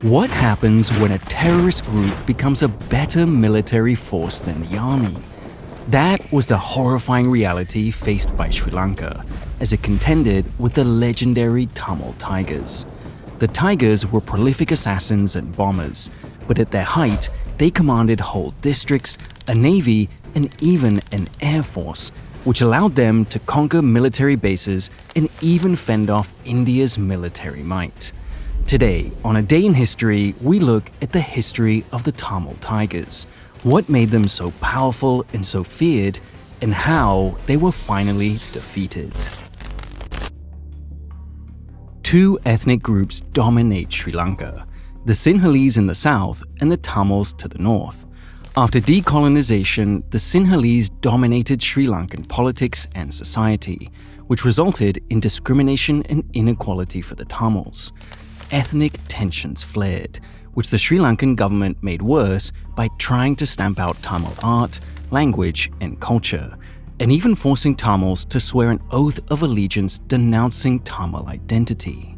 What happens when a terrorist group becomes a better military force than the army? That was the horrifying reality faced by Sri Lanka as it contended with the legendary Tamil Tigers. The Tigers were prolific assassins and bombers, but at their height, they commanded whole districts, a navy, and even an air force, which allowed them to conquer military bases and even fend off India's military might. Today, on A Day in History, we look at the history of the Tamil Tigers, what made them so powerful and so feared, and how they were finally defeated. Two ethnic groups dominate Sri Lanka, the Sinhaleese in the south and the Tamils to the north. After decolonisation, the Sinhaleese dominated Sri Lankan politics and society, which resulted in discrimination and inequality for the Tamils. Ethnic tensions flared, which the Sri Lankan government made worse by trying to stamp out Tamil art, language, and culture, and even forcing Tamils to swear an oath of allegiance denouncing Tamil identity.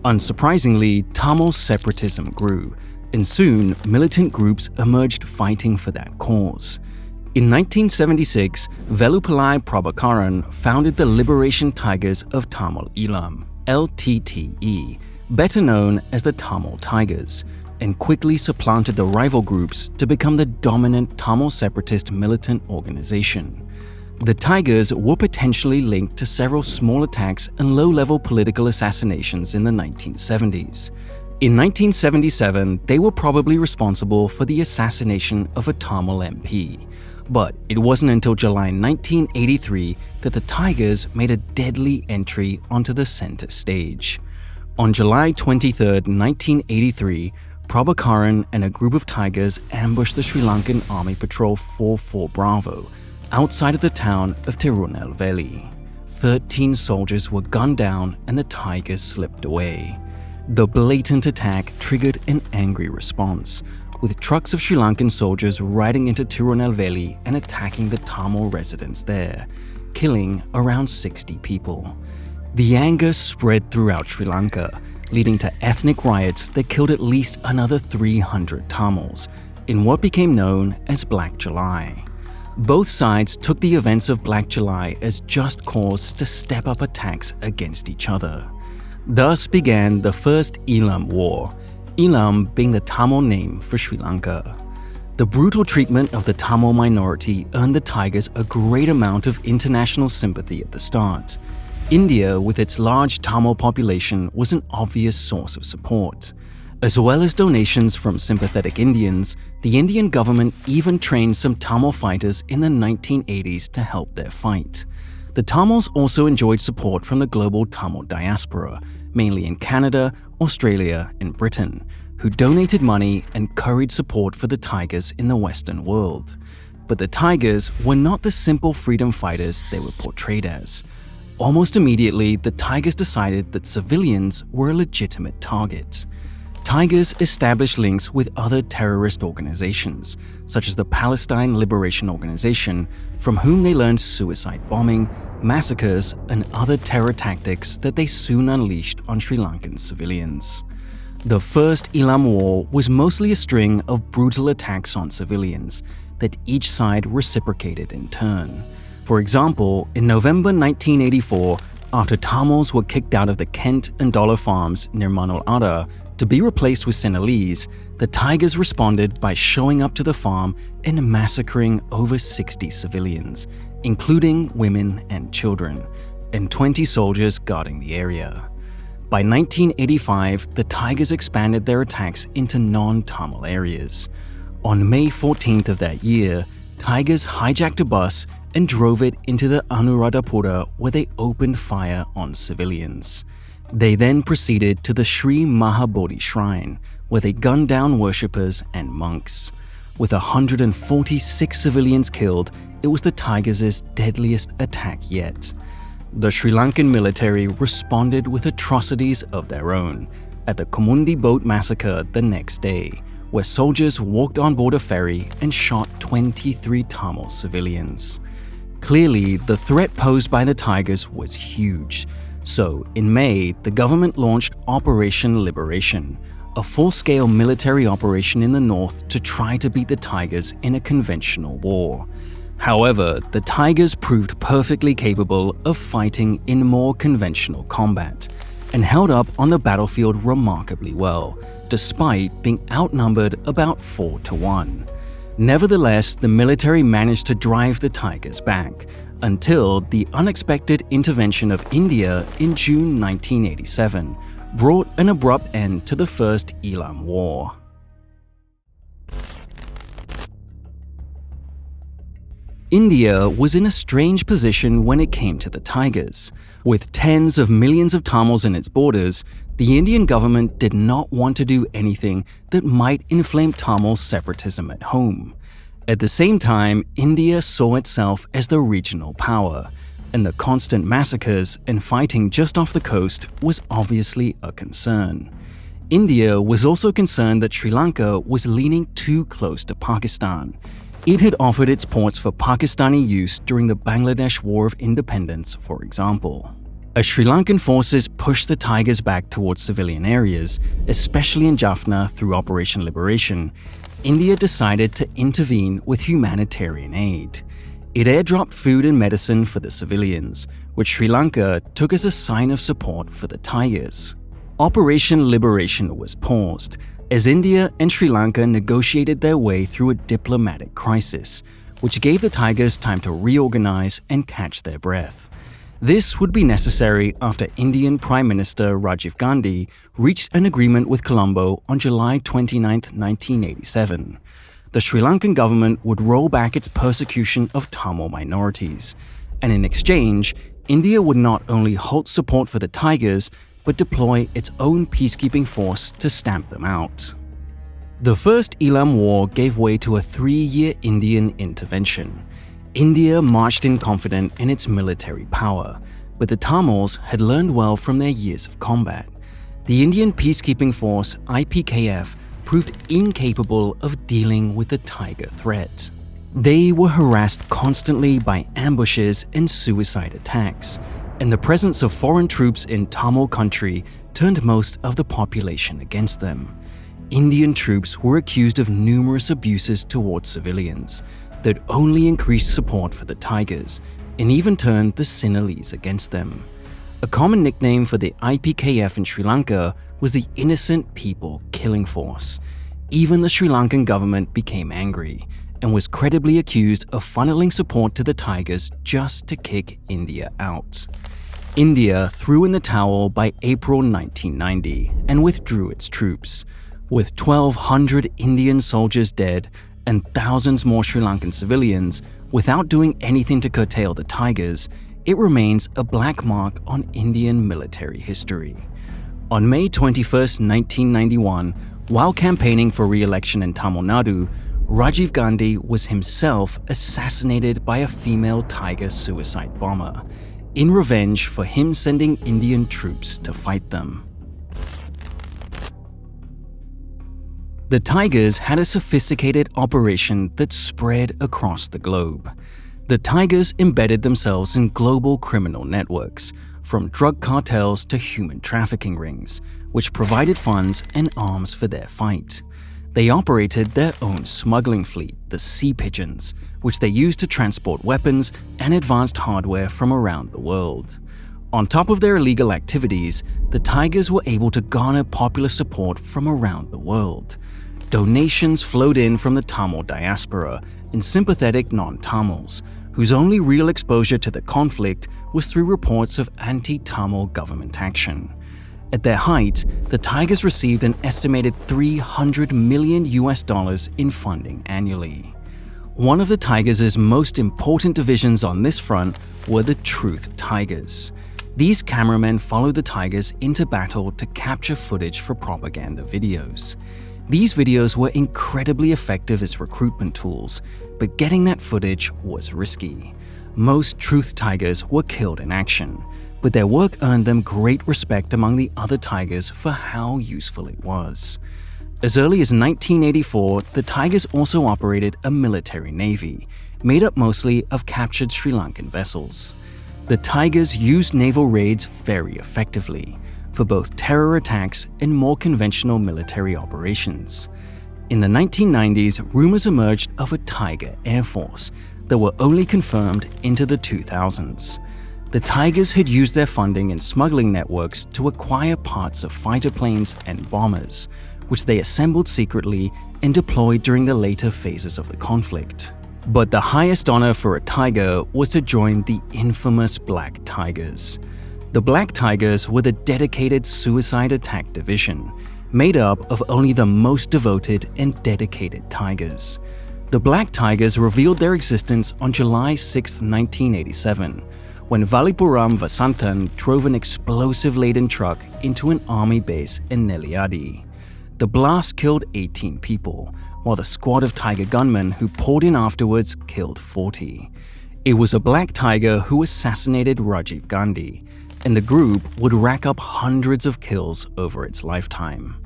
Unsurprisingly, Tamil separatism grew, and soon militant groups emerged fighting for that cause. In 1976, Velupillai Prabhakaran founded the Liberation Tigers of Tamil Eelam, LTTE, better known as the Tamil Tigers, and quickly supplanted the rival groups to become the dominant Tamil separatist militant organization. The Tigers were potentially linked to several small attacks and low-level political assassinations in the 1970s. In 1977, they were probably responsible for the assassination of a Tamil MP. But it wasn't until July 1983 that the Tigers made a deadly entry onto the center stage. On July 23, 1983, Prabhakaran and a group of Tigers ambushed the Sri Lankan Army Patrol 44 Bravo outside of the town of Tirunelveli. 13 soldiers were gunned down and the Tigers slipped away. The blatant attack triggered an angry response, with trucks of Sri Lankan soldiers riding into Tirunelveli and attacking the Tamil residents there, killing around 60 people. The anger spread throughout Sri Lanka, leading to ethnic riots that killed at least another 300 Tamils, in what became known as Black July. Both sides took the events of Black July as just cause to step up attacks against each other. Thus began the First Eelam War, Eelam being the Tamil name for Sri Lanka. The brutal treatment of the Tamil minority earned the Tigers a great amount of international sympathy at the start. India, with its large Tamil population, was an obvious source of support. As well as donations from sympathetic Indians, the Indian government even trained some Tamil fighters in the 1980s to help their fight. The Tamils also enjoyed support from the global Tamil diaspora, mainly in Canada, Australia, and Britain, who donated money and curried support for the Tigers in the Western world. But the Tigers were not the simple freedom fighters they were portrayed as. Almost immediately, the Tigers decided that civilians were a legitimate target. Tigers established links with other terrorist organizations, such as the Palestine Liberation Organization, from whom they learned suicide bombing, massacres, and other terror tactics that they soon unleashed on Sri Lankan civilians. The First Eelam War was mostly a string of brutal attacks on civilians that each side reciprocated in turn. For example, in November 1984, after Tamils were kicked out of the Kent and Dollar farms near Manul Ada to be replaced with Sinhaleese, the Tigers responded by showing up to the farm and massacring over 60 civilians, including women and children, and 20 soldiers guarding the area. By 1985, the Tigers expanded their attacks into non-Tamil areas. On May 14th of that year, Tigers hijacked a bus and drove it into the Anuradhapura, where they opened fire on civilians. They then proceeded to the Sri Mahabodhi Shrine, where they gunned down worshippers and monks. With 146 civilians killed, it was the Tigers' deadliest attack yet. The Sri Lankan military responded with atrocities of their own at the Komundi boat massacre the next day, where soldiers walked on board a ferry and shot 23 Tamil civilians. Clearly, the threat posed by the Tigers was huge. So, in May, the government launched Operation Liberation, a full-scale military operation in the north to try to beat the Tigers in a conventional war. However, the Tigers proved perfectly capable of fighting in more conventional combat and held up on the battlefield remarkably well, despite being outnumbered about 4-1. Nevertheless, the military managed to drive the Tigers back until the unexpected intervention of India in June 1987 brought an abrupt end to the First Eelam War. India was in a strange position when it came to the Tigers. With tens of millions of Tamils in its borders, the Indian government did not want to do anything that might inflame Tamil separatism at home. At the same time, India saw itself as the regional power, and the constant massacres and fighting just off the coast was obviously a concern. India was also concerned that Sri Lanka was leaning too close to Pakistan. It had offered its ports for Pakistani use during the Bangladesh War of Independence, for example. As Sri Lankan forces pushed the Tigers back towards civilian areas, especially in Jaffna through Operation Liberation, India decided to intervene with humanitarian aid. It airdropped food and medicine for the civilians, which Sri Lanka took as a sign of support for the Tigers. Operation Liberation was paused, as India and Sri Lanka negotiated their way through a diplomatic crisis, which gave the Tigers time to reorganize and catch their breath. This would be necessary after Indian Prime Minister Rajiv Gandhi reached an agreement with Colombo on July 29, 1987. The Sri Lankan government would roll back its persecution of Tamil minorities, and in exchange, India would not only halt support for the Tigers, but deploy its own peacekeeping force to stamp them out. The First Eelam War gave way to a 3-year Indian intervention. India marched in confident in its military power, but the Tamils had learned well from their years of combat. The Indian peacekeeping force, IPKF, proved incapable of dealing with the Tiger threat. They were harassed constantly by ambushes and suicide attacks, and the presence of foreign troops in Tamil country turned most of the population against them. Indian troops were accused of numerous abuses towards civilians that only increased support for the Tigers and even turned the Sinhaleese against them. A common nickname for the IPKF in Sri Lanka was the Innocent People Killing Force. Even the Sri Lankan government became angry and was credibly accused of funneling support to the Tigers just to kick India out. India threw in the towel by April 1990 and withdrew its troops. With 1,200 Indian soldiers dead and thousands more Sri Lankan civilians, without doing anything to curtail the Tigers, it remains a black mark on Indian military history. On May 21, 1991, while campaigning for re-election in Tamil Nadu, Rajiv Gandhi was himself assassinated by a female Tiger suicide bomber, in revenge for him sending Indian troops to fight them. The Tigers had a sophisticated operation that spread across the globe. The Tigers embedded themselves in global criminal networks, from drug cartels to human trafficking rings, which provided funds and arms for their fight. They operated their own smuggling fleet, the Sea Pigeons, which they used to transport weapons and advanced hardware from around the world. On top of their illegal activities, the Tigers were able to garner popular support from around the world. Donations flowed in from the Tamil diaspora and sympathetic non-Tamils, whose only real exposure to the conflict was through reports of anti-Tamil government action. At their height, the Tigers received an estimated $300 million in funding annually. One of the Tigers' most important divisions on this front were the Truth Tigers. These cameramen followed the Tigers into battle to capture footage for propaganda videos. These videos were incredibly effective as recruitment tools, but getting that footage was risky. Most Truth Tigers were killed in action, but their work earned them great respect among the other Tigers for how useful it was. As early as 1984, the Tigers also operated a military navy, made up mostly of captured Sri Lankan vessels. The Tigers used naval raids very effectively. for both terror attacks and more conventional military operations. In the 1990s, rumors emerged of a Tiger Air Force that were only confirmed into the 2000s. The Tigers had used their funding and smuggling networks to acquire parts of fighter planes and bombers, which they assembled secretly and deployed during the later phases of the conflict. But the highest honor for a Tiger was to join the infamous Black Tigers. The Black Tigers were the dedicated suicide attack division, made up of only the most devoted and dedicated Tigers. The Black Tigers revealed their existence on July 6, 1987, when Valipuram Vasantan drove an explosive-laden truck into an army base in Neliadi. The blast killed 18 people, while the squad of Tiger gunmen who poured in afterwards killed 40. It was a Black Tiger who assassinated Rajiv Gandhi, and the group would rack up hundreds of kills over its lifetime.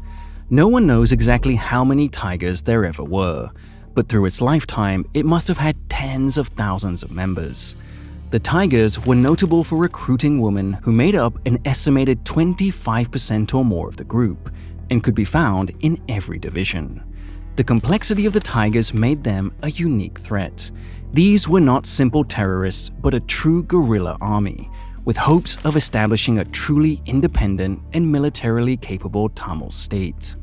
No one knows exactly how many Tigers there ever were, but through its lifetime, it must have had tens of thousands of members. The Tigers were notable for recruiting women who made up an estimated 25% or more of the group, and could be found in every division. The complexity of the Tigers made them a unique threat. These were not simple terrorists, but a true guerrilla army, with hopes of establishing a truly independent and militarily capable Tamil state.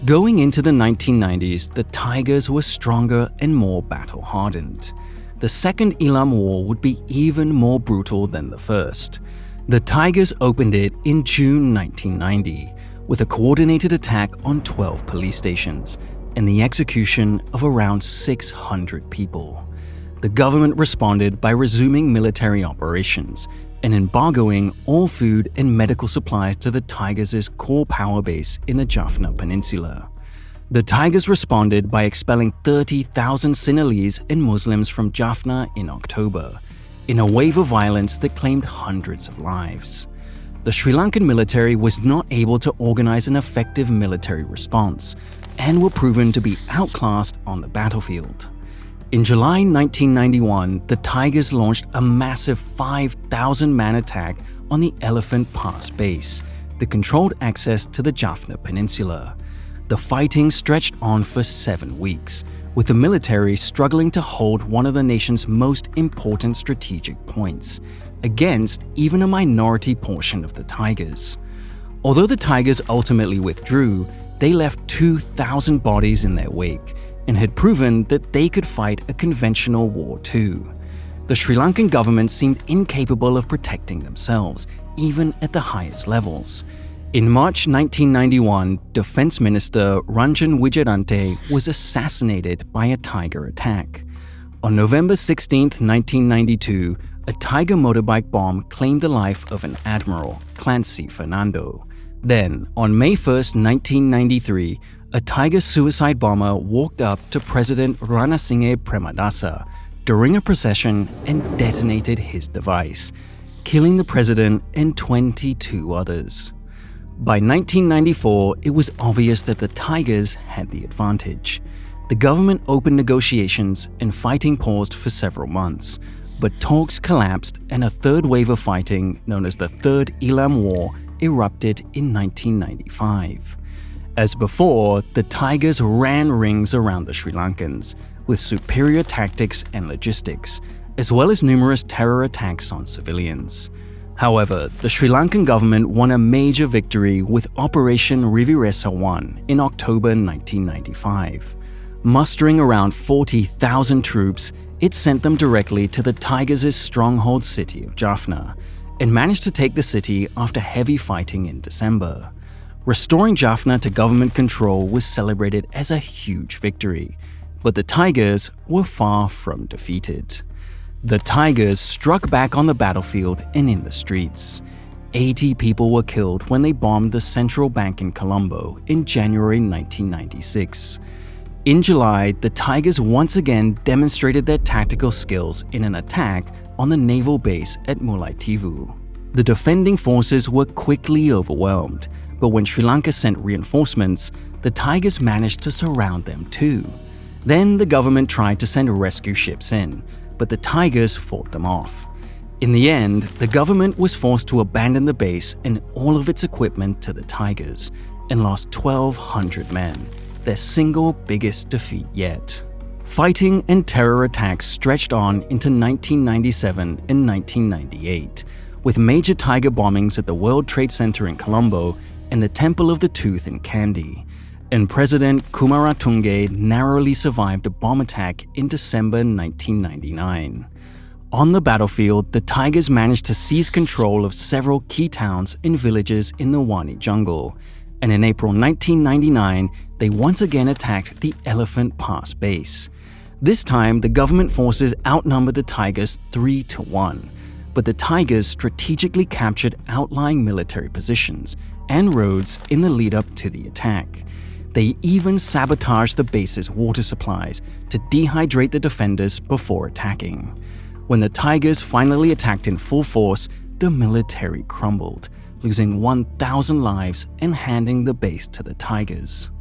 Going into the 1990s, the Tigers were stronger and more battle-hardened. The Second Eelam War would be even more brutal than the first. The Tigers opened it in June 1990 with a coordinated attack on 12 police stations and the execution of around 600 people. The government responded by resuming military operations and embargoing all food and medical supplies to the Tigers' core power base in the Jaffna Peninsula. The Tigers responded by expelling 30,000 Sinhaleese and Muslims from Jaffna in October, in a wave of violence that claimed hundreds of lives. The Sri Lankan military was not able to organize an effective military response and were proven to be outclassed on the battlefield. In July 1991, the Tigers launched a massive 5,000-man attack on the Elephant Pass base that controlled access to the Jaffna Peninsula. The fighting stretched on for 7 weeks, with the military struggling to hold one of the nation's most important strategic points, against even a minority portion of the Tigers. Although the Tigers ultimately withdrew, they left 2,000 bodies in their wake, and had proven that they could fight a conventional war too. The Sri Lankan government seemed incapable of protecting themselves, even at the highest levels. In March 1991, Defense Minister Ranjan Wijayarante was assassinated by a Tiger attack. On November 16, 1992, a Tiger motorbike bomb claimed the life of an admiral, Clancy Fernando. Then, on May 1, 1993, a Tiger suicide bomber walked up to President Ranasinghe Premadasa during a procession and detonated his device, killing the president and 22 others. By 1994, it was obvious that the Tigers had the advantage. The government opened negotiations and fighting paused for several months, but talks collapsed and a third wave of fighting, known as the Third Eelam War, erupted in 1995. As before, the Tigers ran rings around the Sri Lankans, with superior tactics and logistics, as well as numerous terror attacks on civilians. However, the Sri Lankan government won a major victory with Operation Riviresa 1 in October 1995. Mustering around 40,000 troops, it sent them directly to the Tigers' stronghold city of Jaffna, and managed to take the city after heavy fighting in December. Restoring Jaffna to government control was celebrated as a huge victory, but the Tigers were far from defeated. The Tigers struck back on the battlefield and in the streets. 80 people were killed when they bombed the central bank in Colombo in January 1996. In July, the Tigers once again demonstrated their tactical skills in an attack on the naval base at Mullaitivu. The defending forces were quickly overwhelmed, but when Sri Lanka sent reinforcements, the Tigers managed to surround them too. Then the government tried to send rescue ships in, but the Tigers fought them off. In the end, the government was forced to abandon the base and all of its equipment to the Tigers and lost 1,200 men, their single biggest defeat yet. Fighting and terror attacks stretched on into 1997 and 1998, with major Tiger bombings at the World Trade Center in Colombo and the Temple of the Tooth in Kandy, and President Kumaratunge narrowly survived a bomb attack in December 1999. On the battlefield, the Tigers managed to seize control of several key towns and villages in the Wani jungle, and in April 1999, they once again attacked the Elephant Pass base. This time, the government forces outnumbered the Tigers 3-1, but the Tigers strategically captured outlying military positions and roads in the lead-up to the attack. They even sabotaged the base's water supplies to dehydrate the defenders before attacking. When the Tigers finally attacked in full force, the military crumbled, losing 1,000 lives and handing the base to the Tigers.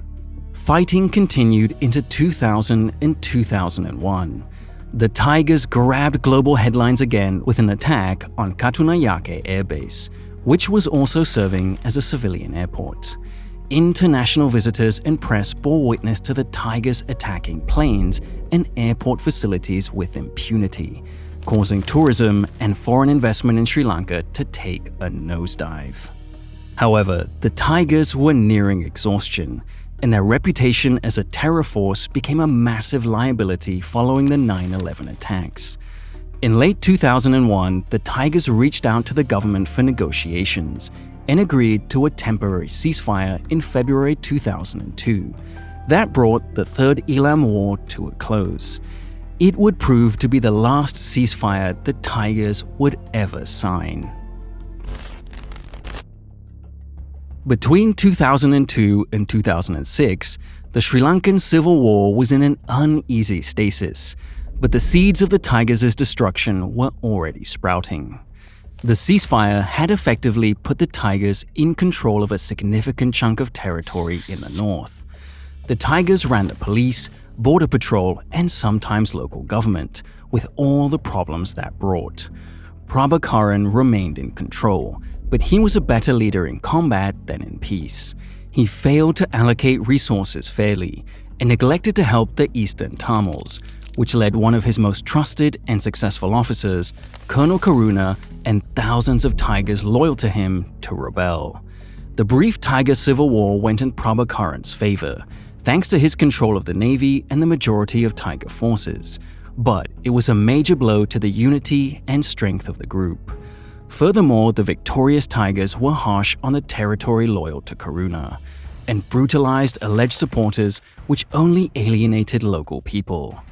Fighting continued into 2000 and 2001. The Tigers grabbed global headlines again with an attack on Katunayake Air Base, which was also serving as a civilian airport. International visitors and press bore witness to the Tigers attacking planes and airport facilities with impunity, causing tourism and foreign investment in Sri Lanka to take a nosedive. However, the Tigers were nearing exhaustion, and their reputation as a terror force became a massive liability following the 9/11 attacks. In late 2001, the Tigers reached out to the government for negotiations and agreed to a temporary ceasefire in February 2002. That brought the Third Eelam War to a close. It would prove to be the last ceasefire the Tigers would ever sign. Between 2002 and 2006, the Sri Lankan civil war was in an uneasy stasis, but the seeds of the Tigers' destruction were already sprouting. The ceasefire had effectively put the Tigers in control of a significant chunk of territory in the north. The Tigers ran the police, border patrol, and sometimes local government, with all the problems that brought. Prabhakaran remained in control, but he was a better leader in combat than in peace. He failed to allocate resources fairly and neglected to help the Eastern Tamils, which led one of his most trusted and successful officers, Colonel Karuna, and thousands of Tigers loyal to him to rebel. The brief Tiger civil war went in Prabhakaran's favor, thanks to his control of the Navy and the majority of Tiger forces, but it was a major blow to the unity and strength of the group. Furthermore, the victorious Tigers were harsh on the territory loyal to Karuna and brutalized alleged supporters, which only alienated local people.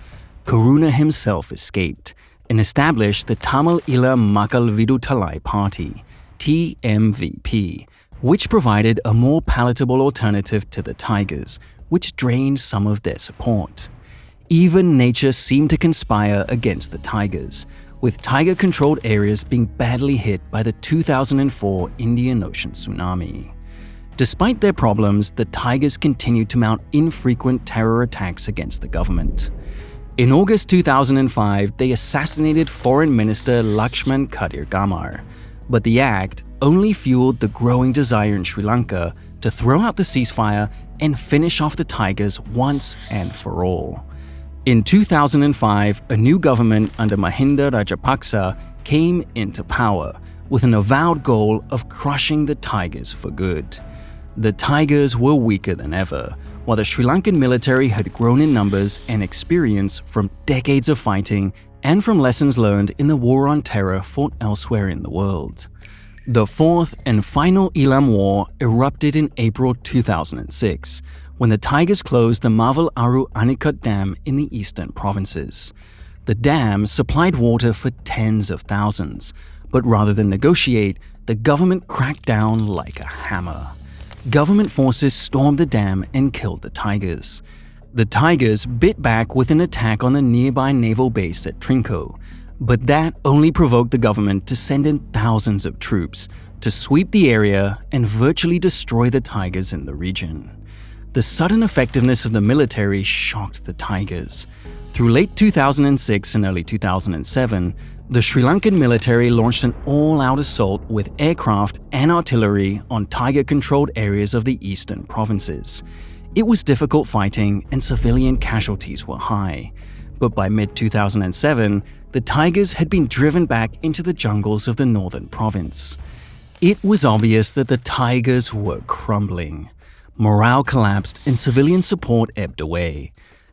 Karuna himself escaped and established the Tamil Ila Makkal Viduthalai Party, TMVP, which provided a more palatable alternative to the Tigers, which drained some of their support. Even nature seemed to conspire against the Tigers, with Tiger-controlled areas being badly hit by the 2004 Indian Ocean tsunami. Despite their problems, the Tigers continued to mount infrequent terror attacks against the government. In August 2005, they assassinated Foreign Minister Lakshman Kadirgamar, but the act only fueled the growing desire in Sri Lanka to throw out the ceasefire and finish off the Tigers once and for all. In 2005, a new government under Mahinda Rajapaksa came into power with an avowed goal of crushing the Tigers for good. The Tigers were weaker than ever, while the Sri Lankan military had grown in numbers and experience from decades of fighting and from lessons learned in the war on terror fought elsewhere in the world. The fourth and final Eelam War erupted in April 2006, when the Tigers closed the Mavel Aru Anicut Dam in the eastern provinces. The dam supplied water for tens of thousands, but rather than negotiate, the government cracked down like a hammer. Government forces stormed the dam and killed the Tigers. The Tigers bit back with an attack on the nearby naval base at Trinco, but that only provoked the government to send in thousands of troops to sweep the area and virtually destroy the Tigers in the region. The sudden effectiveness of the military shocked the Tigers. Through late 2006 and early 2007, the Sri Lankan military launched an all-out assault with aircraft and artillery on Tiger-controlled areas of the eastern provinces. It was difficult fighting and civilian casualties were high. But by mid-2007, the Tigers had been driven back into the jungles of the northern province. It was obvious that the Tigers were crumbling. Morale collapsed and civilian support ebbed away.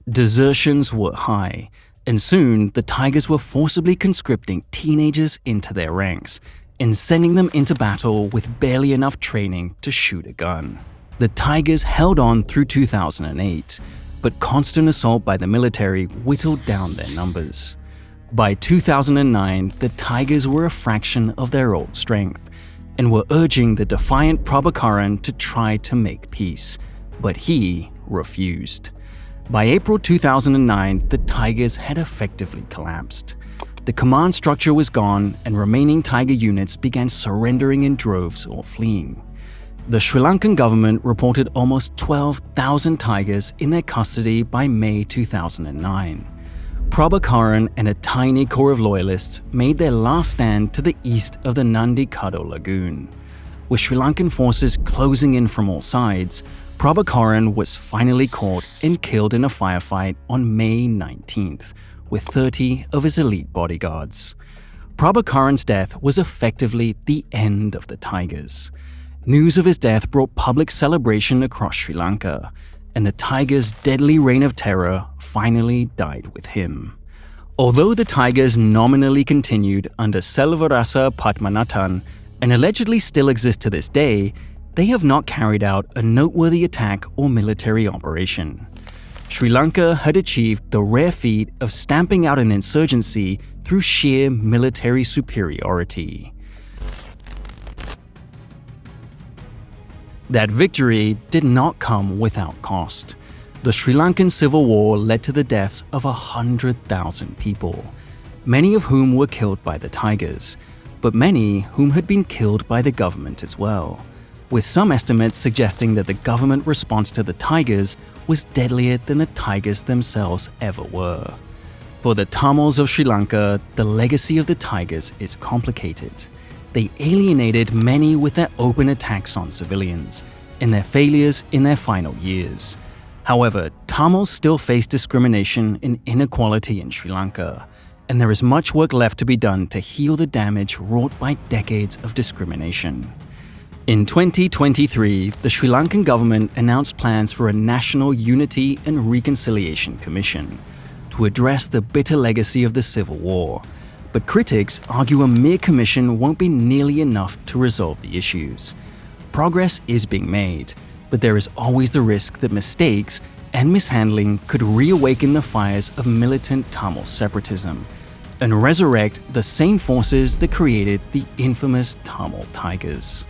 Desertions were high, and soon the Tigers were forcibly conscripting teenagers into their ranks and sending them into battle with barely enough training to shoot a gun. The Tigers held on through 2008, but constant assault by the military whittled down their numbers. By 2009, the Tigers were a fraction of their old strength and were urging the defiant Prabhakaran to try to make peace, but he refused. By April 2009, the Tigers had effectively collapsed. The command structure was gone and remaining Tiger units began surrendering in droves or fleeing. The Sri Lankan government reported almost 12,000 Tigers in their custody by May 2009. Prabhakaran and a tiny core of loyalists made their last stand to the east of the Nandi Kado Lagoon. With Sri Lankan forces closing in from all sides, Prabhakaran was finally caught and killed in a firefight on May 19th, with 30 of his elite bodyguards. Prabhakaran's death was effectively the end of the Tigers. News of his death brought public celebration across Sri Lanka, and the Tigers' deadly reign of terror finally died with him. Although the Tigers nominally continued under Selvarasa Padmanathan and allegedly still exist to this day, they have not carried out a noteworthy attack or military operation. Sri Lanka had achieved the rare feat of stamping out an insurgency through sheer military superiority. That victory did not come without cost. The Sri Lankan Civil War led to the deaths of 100,000 people, many of whom were killed by the Tigers, but many whom had been killed by the government as well, with some estimates suggesting that the government response to the Tigers was deadlier than the Tigers themselves ever were. For the Tamils of Sri Lanka, the legacy of the Tigers is complicated. They alienated many with their open attacks on civilians and their failures in their final years. However, Tamils still face discrimination and inequality in Sri Lanka, and there is much work left to be done to heal the damage wrought by decades of discrimination. In 2023, the Sri Lankan government announced plans for a National Unity and Reconciliation Commission to address the bitter legacy of the Civil War. But critics argue a mere commission won't be nearly enough to resolve the issues. Progress is being made, but there is always the risk that mistakes and mishandling could reawaken the fires of militant Tamil separatism and resurrect the same forces that created the infamous Tamil Tigers.